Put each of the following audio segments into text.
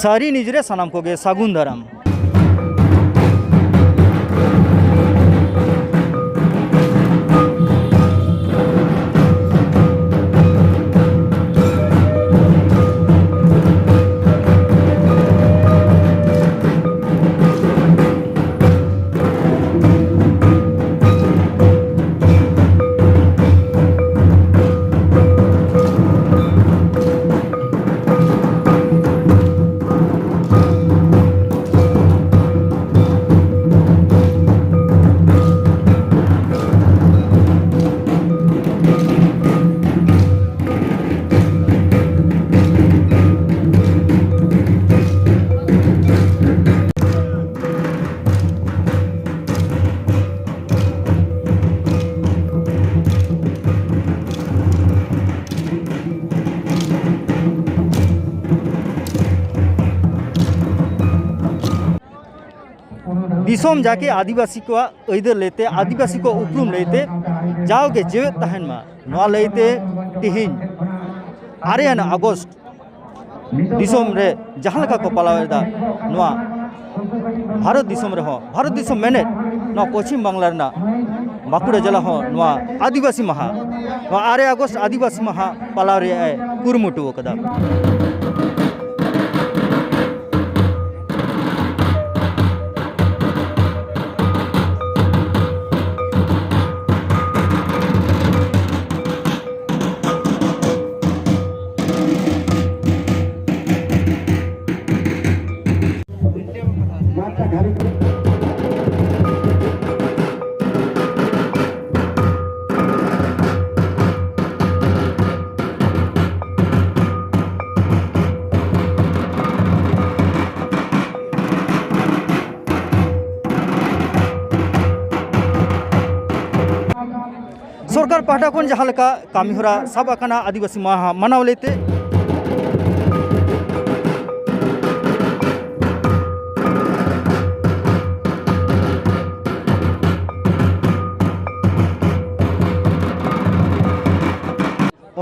सारी निजरे सनाम को गे सागुन दाराम। दिसोम जाके आदिवासी को ऐदर लेते आदिवासी को उपरूम लेते जाओगे जेवेत तहन मा नवा लेते तिहिन आरेन अगस्त दिसोम रे जहां लका को पालावेदा नवा भारत दिसोम मेने नवा पश्चिम बांग्ला रना बाकुड़ा जिला हो नवा आदिवासी महा नवा 8 अगस्त आदिवासी महा पालावे कुरुमुटु कदा। सरकार पाहटा खन जहाँ लेका कामीहरा साब आकाना आदिवासी माहा मानाव लेते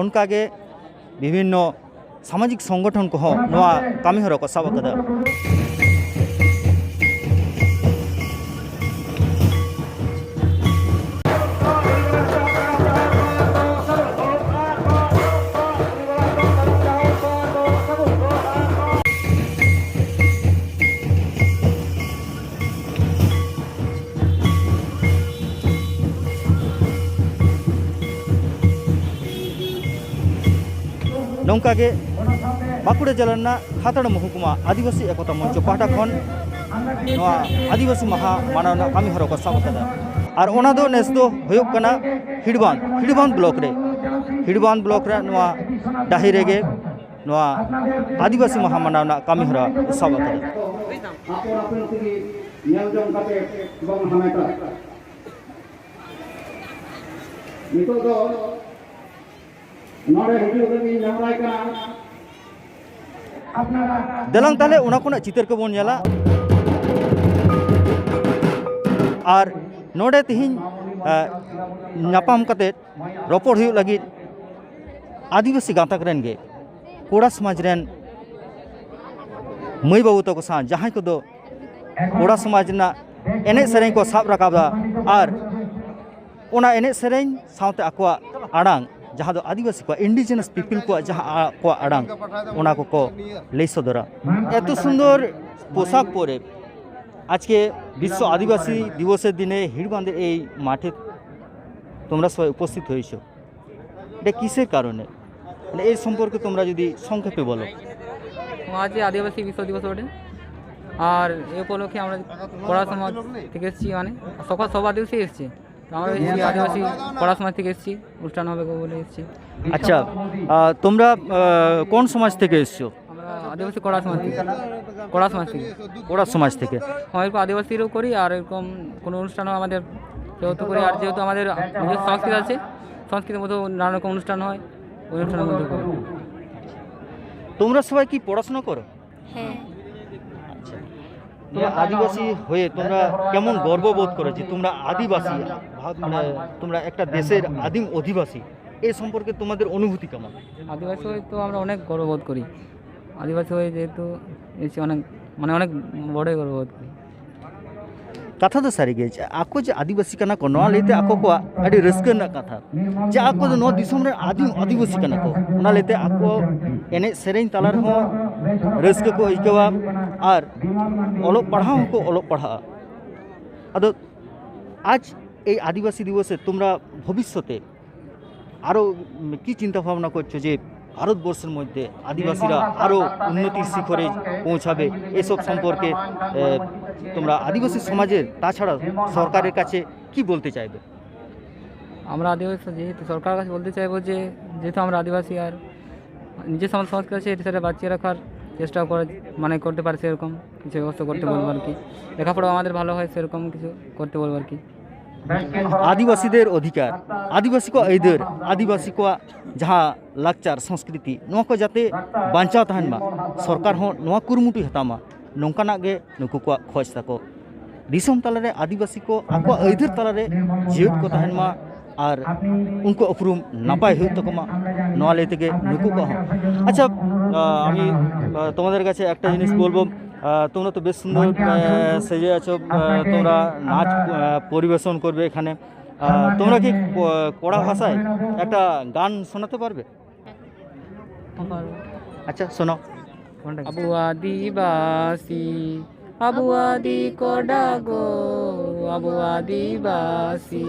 उनकागे विभिन्न सामाजिक संगठन को नवा कामीहरा को साब आकादा। नौका के बाकुड़ा जिला खातड़ महकुमा आदिवासी एकता मंच पाहटा खन आदिवासी महा मानवना कामीहरा को साब आकादा। और ओना दो नेस दो हुयुग कना हिड़बांध ब्लॉक रे नवा डाही रेगे नवा आदिवासी महा मानवना कामीहरा साब आकादा। देलांग ताले उना कोना चितर को बोन नेला और नोडे तिहिन नापाम कते रोपड़ हुई लगी आदिवासी गांतक रेन गे कोड़ा समाज रेन मई बाबू तक सा जहां को दो कोड़ा समाज ना एने सेरें को साब रकाबा और ओना एने सेरें सावते आकवा आड़ांग जहाँ आदिवासी को इंडिजिनस पीपल को जहाँ को आड़ांग ओना को लई सदरा। एत सुंदर पोशाक परे आज के विश्व आदिवासी दिवसेर दिने हिड़बांधे এই মাঠে তোমরা সবাই উপস্থিত হয়েছো, এটা কিসের কারণে মানে এই সম্পর্কে তোমরা যদি সংক্ষেপে বলো। আজ আদিবাসী বিশ্ব দিবস বটে আর এই উপলক্ষে আমরা পড়া সমাজ থেকে এসেছি, মানে সকল সব আদিবাসী এসেছি, আমরা আদিবাসী পড়া সমাজ থেকে এসেছি, অনুষ্ঠান হবে বলে এসেছি। আচ্ছা, তোমরা কোন সমাজ থেকে এসেছো? আমরা আদিবাসী কড়া সমাজ থেকে। কড়া সমাজ থেকে এরকম আদিবাসীরও করি আর এরকম কোনো অনুষ্ঠানও আমাদের যেহেতু করি, আর যেহেতু আমাদের নিজের সংস্কৃতি আছে, সংস্কৃতির মতো নানা রকম অনুষ্ঠান হয়, ওই অনুষ্ঠানের মধ্যে করি। তোমরা সবাই কি পড়াশোনা করো? হ্যাঁ। আচ্ছা, তোমরা আদিবাসী হয়ে তোমরা কেমন গর্ববোধ করো যে তোমরা আদিবাসী, মানে তোমরা একটা দেশের আদিম অধিবাসী, এই সম্পর্কে তোমাদের অনুভূতি কেমন? আদিবাসী হয়ে তো আমরা অনেক গর্ববোধ করি, আদিবাসী হয়ে যেহেতু এসেছি অনেক মানে অনেক বড়ই গর্ব বোধ করি। कथा तो सारी गे आको जे आदिवासी कना को नवा लेते आको को अड़ी रस्क ना कथा जे आको दो नो दिसम रे आदिवासी कना को ओना लेते आको एने सेरेन तालार हो रस्क को इकेवा और ओलो पढ़ाओ को ओलो पढ़ा अदो आज এই আদিবাসী দিবসে তোমরা ভবিষ্যতে আরও কি চিন্তা ভাবনা করছো যে ভারতবর্ষের মধ্যে আদিবাসীরা আরও উন্নতির শিখরে পৌঁছাবে এসব সম্পর্কে তোমরা আদিবাসী সমাজের তাছাড়া সরকারের কাছে কি বলতে চাইবে? আমরা আদিবাসী যেহেতু সরকারের কাছে বলতে চাইবো যে যেহেতু আমরা আদিবাসী আর নিজের সংস্কৃতি আছে এটা সেটা বাঁচিয়ে রাখার চেষ্টা করে মানে করতে পারে সেরকম কিছু ব্যবস্থা করতে বলবো আর কি। লেখাপড়া আমাদের ভালো হয় সেরকম কিছু করতে বলবো আর কি। आदिवासीদের অধিকার आदिवासी को ऐदर आदिवासी को जहाँ लाकचार संस्कृति नोआ को जाते बांचाव तहन मा सरकार हो नोआ कुरुमुटु हतामा नोंकाना गे नुकु को खोज तको दिसम तलारे आदिवासी को आको ऐदर तलारे जीवित को तहन मा और उनको उपरूम नापाय हुई तकमा नोआ लेते गे नुकु को हो। अच्छा আমি তোমাদের কাছে একটা জিনিস বলবো তোমরা তো বেশ সুন্দর সেজে আছো তোমরা নাচ পরিবেশন করবে এখানে তোমরা কি কোড়া ভাষায় একটা গান শোনাতে পারবে? আচ্ছা শোনাও। আবু আদিবাসী আবু আদি কোডাগো আবু আদিবাসী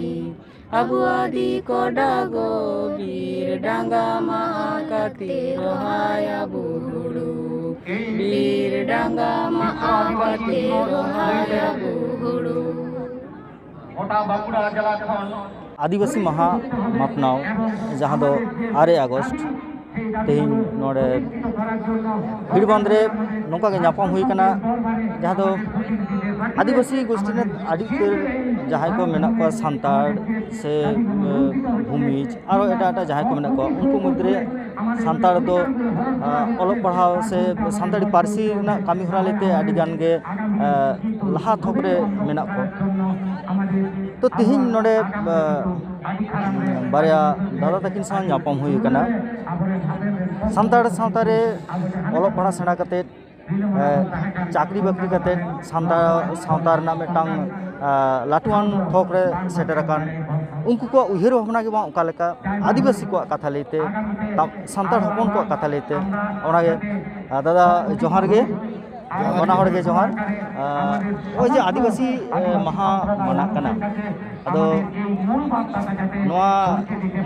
আবু আদি কোডাগো বীর ডাঙ্গা মাকাতি রহায়া বুহুড়ু বীর ডাঙ্গা মাকাতি রহায়া বুহুড়ু। आदिवासी महा मापनाव जहाँ दो 8 अगस्त तेहन नोड़े भीड़बंद रे नौका के नापाम हुई कना जहाँ दो आदिवासी गोष्ठी ने आदि जहाँ को मेना को सांताड़ से भूमिज और एटा एटा जहाँ को मेना को उनको मुद्रे सांताड़ दो अलग पढ़ाव से सांताड़ी पारसी ना कामी हरा लेते आदि गान के लहा थोकरे मेना को तो तेहन नोड़े बारिया दादा तकिन सा नापाम हुई कना सांताड़ सावतारे अलग पढ़ा सेना कते चाकरी बाकरी कते सांताड़ ना मेटांग लाटुआन थोकरे सेटरकान उनको को उहेर भावना के बां ओका लेका आदिवासी को कथा लेते सांताड़ हपन को कथा लेते ओनागे दादा जोहार गे ओना हर गे जोहार ओय जे आदिवासी महा मना कना अदो नोआ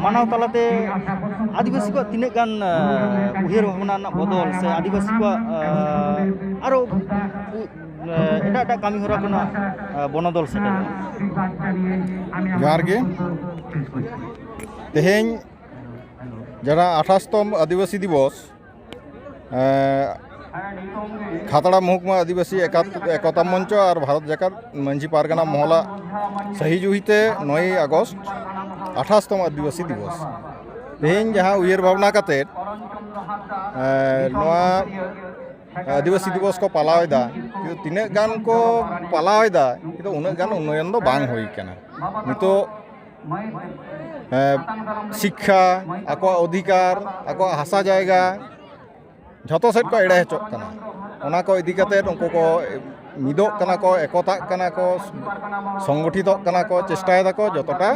मानव तलाते आदिवासी को तीने गान उहेर भावना ना बदल से आदिवासी को आरो एटा एटा कामी हरा कोना बनदल सेटे जोहार गे तेहें जरा 28तम आदिवासी दिवस खातड़ा महकुमा आदिवासी एकता मंच और भारत जाकात मंझी पारगाना महला सही जुहिते 9 अगस्त 28तम आदिवासी दिवस तेहें जहाँ उयर भावना काते नोआ आदिवासी दिवस को पालावेदा कि तीने गान को पालावेदा कि उन्हें गान उन्नयन दो बांग होई कना नितो शिक्षा आको अधिकार आको हासा जायगा झतो सेट को एड़े हेचोक कना ओना को इदी काते उनको को मिदोक कना को एकता कना को संगठितोक कना को चेष्टाय दाको जतटा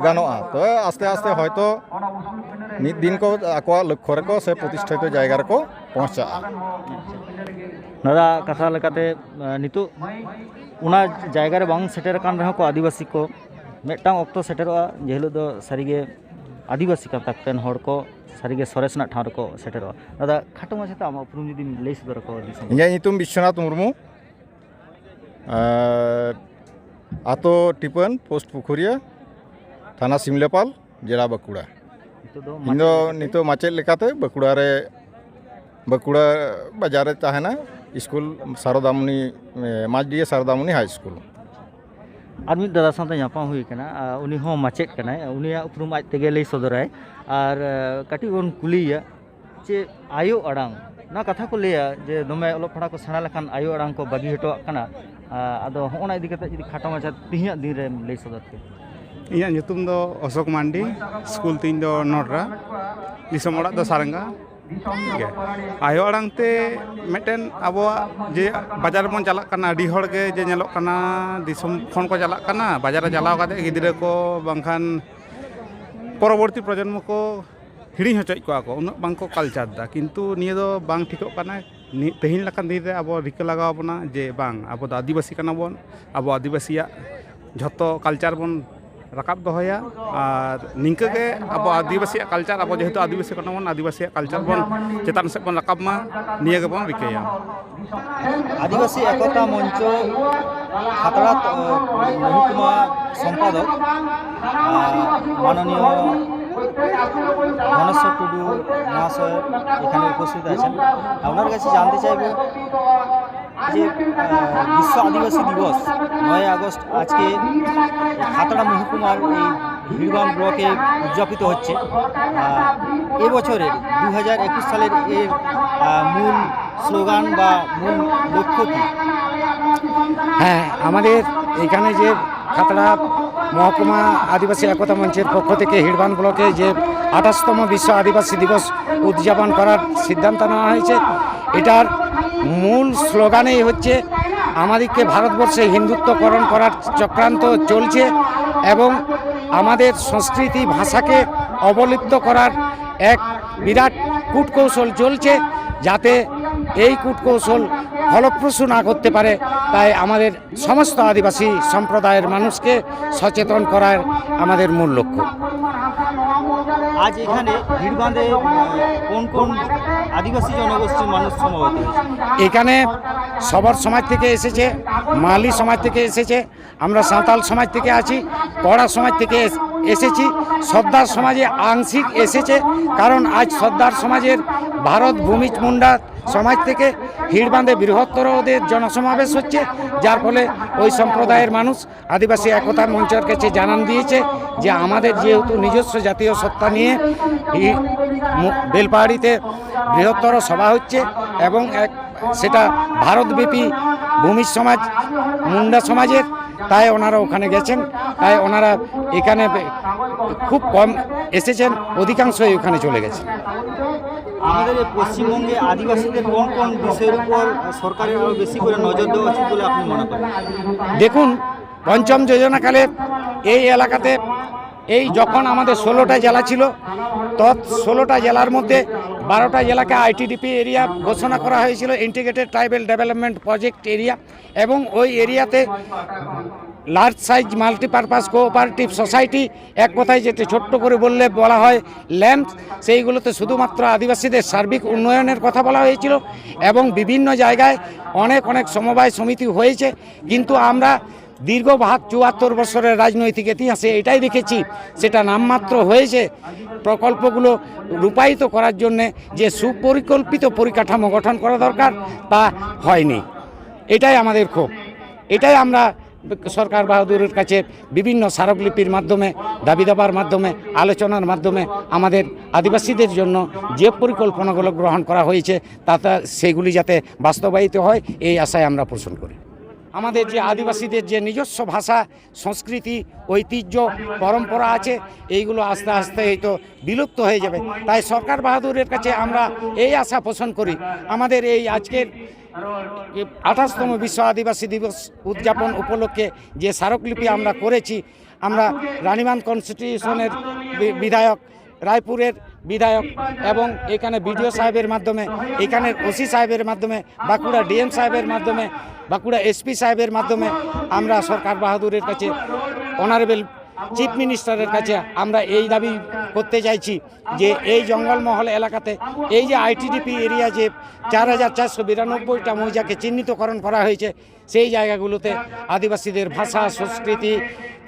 गानोआ तो आस्ते आस्ते हयतो मिद दिन को आको लक्ष्य रे को से प्रतिष्ठित जायगा रे को पहुंचा दादा कथा लेकाते नितु उना जायगा रे बांग सेटर कान रहा को आदिवासी को मेटांग ऑक्टो सेटरवा जेहलो दो सारीगे आदिवासी का तकन हड़ को सारीगे सरेसना ठार को सेटरवा दादा खाटो माछाते आमा उपरुम जदि लई सदर को दिसम इया नितुम विश्वनाथ मुर्मू आतो टिपन पोस्ट पुखुरिया थाना सिमलेपाल जिला बाकुड़ा इनो नितो माचेद लेकाते बाकुड़ा रे बाकुड़ा बाजार रे ताहेना school Saradamani Majdia Saradamani high school और मिद दादा साथे नापाम हुई कना उनी हो माचेद कना उनिया उपरुम आज तेगे लई सदराय और काटी बन कुलिया जे आयो अड़ांग ना कथा को लेया जे दमे ओलो पढ़ा को सेना लेखान आयो अड़ांग को बागी हटो कना आदो होना इदी कते जदि खाटो माछा तिहिया दिन रे लई सदर के इया ᱧᱩᱛᱩᱢ ᱫᱚ अशोक मांडी स्कूल तीन दो नोटरा दिसम ओड़ा दो सारंगा ठीक है आयो आड़ांग ते मिटन अबोआ जे बाजार बन चलाक कना अडी हड़ के जे नेलोक कना दिसम खन को चलाक कना बाजार चलाव काते गिदरे को बांखान परवर्ती प्रजन्म को हिड़ी हचोय को उन बांग को कल्चर दा किंतु निये दो बांग ठिकोक कना तेहिन लकान दिन रे अब रिका लगाव बना जे बांग अब द आदिवासी कना बोन अब आदिवासिया झतो कल्चर बन रकाब दोहया और निंका के अब आदिवासी कल्चर अब जेहेतु आदिवासी कना बन आदिवासी कल्चर बन चेतान से बन रकाब मा निये के बन रिकाया आदिवासी एकता मंच खातड़ा महकुमा सम्पादक माननीय ধনেশ্বর টুডু মহাশয় এখানে উপস্থিত আছেন। আপনার কাছে জানতে চাইব যে বিশ্ব আদিবাসী দিবস 9 আগস্ট আজকে খাতড়া মহকুমার এই ভিড়বান ব্লকে উদযাপিত হচ্ছে। এবছরের 2021 সালের এর মূল স্লোগান বা মূল লক্ষ্য কী? হ্যাঁ, আমাদের এখানে যে খাতড়া মহকুমা আদিবাসী একতা মঞ্চের পক্ষ থেকে হিড়বান ব্লকে যে 28তম বিশ্ব আদিবাসী দিবস উদযাপন করার সিদ্ধান্ত নেওয়া হয়েছে। এটার মূল স্লোগানেই হচ্ছে আমাদেরকে ভারতবর্ষে হিন্দুত্বকরণ করার চক্রান্ত চলছে এবং আমাদের সংস্কৃতি ভাষাকে অবলুপ্ত করার এক বিরাট কূটকৌশল চলছে, যাতে এই কূটকৌশল ফলপ্রসূ না করতে পারে তাই আমাদের সমস্ত আদিবাসী সম্প্রদায়ের মানুষকে সচেতন করার আমাদের মূল লক্ষ্য। আজ এখানে ভিড়বাঁধে কোন কোন আদিবাসী জনগোষ্ঠীর মানুষ সমবেত হয়েছে? এখানে সবর সমাজ থেকে এসেছে, মালি সমাজ থেকে এসেছে, আমরা সাঁওতাল সমাজ থেকে আছি, কড়া সমাজ থেকে এসেছি, সর্দার সমাজে আংশিক এসেছে, কারণ আজ সর্দার সমাজের ভারত ভূমিজ মুন্ডা সমাজ থেকে হিড়বাঁধে বৃহত্তর ওদের জনসমাবেশ হচ্ছে, যার ফলে ওই সম্প্রদায়ের মানুষ আদিবাসী একতা মঞ্চের কাছে জানান দিয়েছে যে আমাদের যেহেতু নিজস্ব জাতীয় সত্তা নিয়ে বেলপাহাড়িতে বৃহত্তর সভা হচ্ছে এবং সেটা ভারতব্যাপী ভূমিজ সমাজ মুন্ডা সমাজের, তাই ওনারা ওখানে গেছেন। তাই ওনারা এখানে খুব কম এসেছেন, অধিকাংশই ওখানে চলে গেছেন। আমাদের পশ্চিমবঙ্গে আদিবাসীদের কোন কোন বিষয়ের উপর সরকারের আরও বেশি করে নজর দেওয়া উচিত বলে আপনি মনে করেন? দেখুন, পঞ্চম যোজনাকালে এই এলাকাতে এই যখন আমাদের 16টা জেলা ছিল, 16টা জেলার মধ্যে 12টা জেলাকে আইটিডিপি এরিয়া ঘোষণা করা হয়েছিল, integrated tribal development project area, এবং ওই এরিয়াতে large size multipurpose cooperative society, এক কথায় যেটা ছোট্ট করে বললে বলা হয় ল্যাম্পস, সেইগুলোতে শুধুমাত্র আদিবাসীদের সার্বিক উন্নয়নের কথা বলা হয়েছিল এবং বিভিন্ন জায়গায় অনেক সমবায় সমিতি হয়েছে। কিন্তু আমরা দীর্ঘ 74 বছরের রাজনৈতিক ইতিহাসে এটাই দেখেছি, সেটা নামমাত্র হয়েছে। প্রকল্পগুলো রূপায়িত করার জন্যে যে সুপরিকল্পিত পরিকাঠামো গঠন করা দরকার তা হয়নি। এটাই আমাদের ক্ষোভ। এটাই আমরা সরকার বাহাদুরের কাছে বিভিন্ন স্মারকলিপির মাধ্যমে, দাবি দাবার মাধ্যমে, আলোচনার মাধ্যমে আমাদের আদিবাসীদের জন্য যে পরিকল্পনাগুলো গ্রহণ করা হয়েছে তাতে সেগুলি যাতে বাস্তবায়িত হয় এই আশায় আমরা পোষণ করি। আমাদের যে আদিবাসীদের যে নিজস্ব ভাষা, সংস্কৃতি, ঐতিহ্য, পরম্পরা আছে, এইগুলো আস্তে আস্তে হয়তো বিলুপ্ত হয়ে যাবে। তাই সরকার বাহাদুরের কাছে আমরা এই আশা পোষণ করি, আমাদের এই আজকের 28তম বিশ্ব আদিবাসী দিবস উদযাপন উপলক্ষে যে স্মারকলিপি আমরা করেছি, আমরা রানীবাঁধ কনস্টিটিউশনের বিধায়ক, রায়পুরের বিধায়ক এবং এখানে বিডিও সাহেবের মাধ্যমে, এখানের ওসি সাহেবের মাধ্যমে, বাঁকুড়া ডিএম সাহেবের মাধ্যমে, বাঁকুড়া এসপি সাহেবের মাধ্যমে আমরা সরকার বাহাদুরের কাছে, অনারেবল চিফ মিনিস্টারের কাছে আমরা এই দাবি করতে চাইছি যে এই জঙ্গলমহল এলাকাতে এই যে আইটিডিপি এরিয়া যে 4492টা মৌজাকে চিহ্নিতকরণ করা হয়েছে, সেই জায়গাগুলোতে আদিবাসীদের ভাষা, সংস্কৃতি,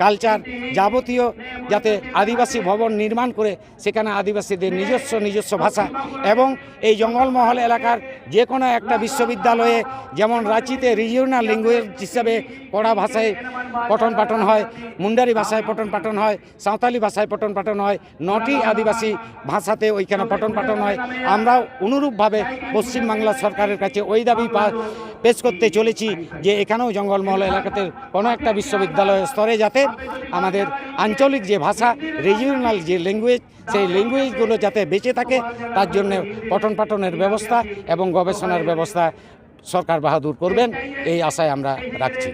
কালচার যাবতীয় যাতে আদিবাসী ভবন নির্মাণ করে সেখানে আদিবাসীদের নিজস্ব ভাষা এবং এই জঙ্গলমহল এলাকার যে কোনো একটা বিশ্ববিদ্যালয়ে, যেমন রাঁচিতে রিজিওনাল ল্যাঙ্গুয়েজ হিসাবে কড়া ভাষায় পঠন পাঠন হয়, মুন্ডারি ভাষায় পঠন পঠন পাঠন হয়, সাঁওতালি ভাষায় পঠন পাঠন হয়, 9টি আদিবাসী ভাষাতে ওইখানে পঠন পাঠন হয়। আমরাও অনুরূপভাবে পশ্চিমবাংলা সরকারের কাছে ওই দাবি পেশ করতে চলেছি যে এখানেও জঙ্গলমহল এলাকাতে কোনো একটা বিশ্ববিদ্যালয় স্তরে যাতে আমাদের আঞ্চলিক যে ভাষা, রিজিওনাল যে ল্যাঙ্গুয়েজ, সেই ল্যাঙ্গুয়েজগুলো যাতে বেঁচে থাকে তার জন্য পঠন পাঠনের ব্যবস্থা এবং গবেষণার ব্যবস্থা সরকার বাহাদুর করবেন, এই আশায় আমরা রাখছি।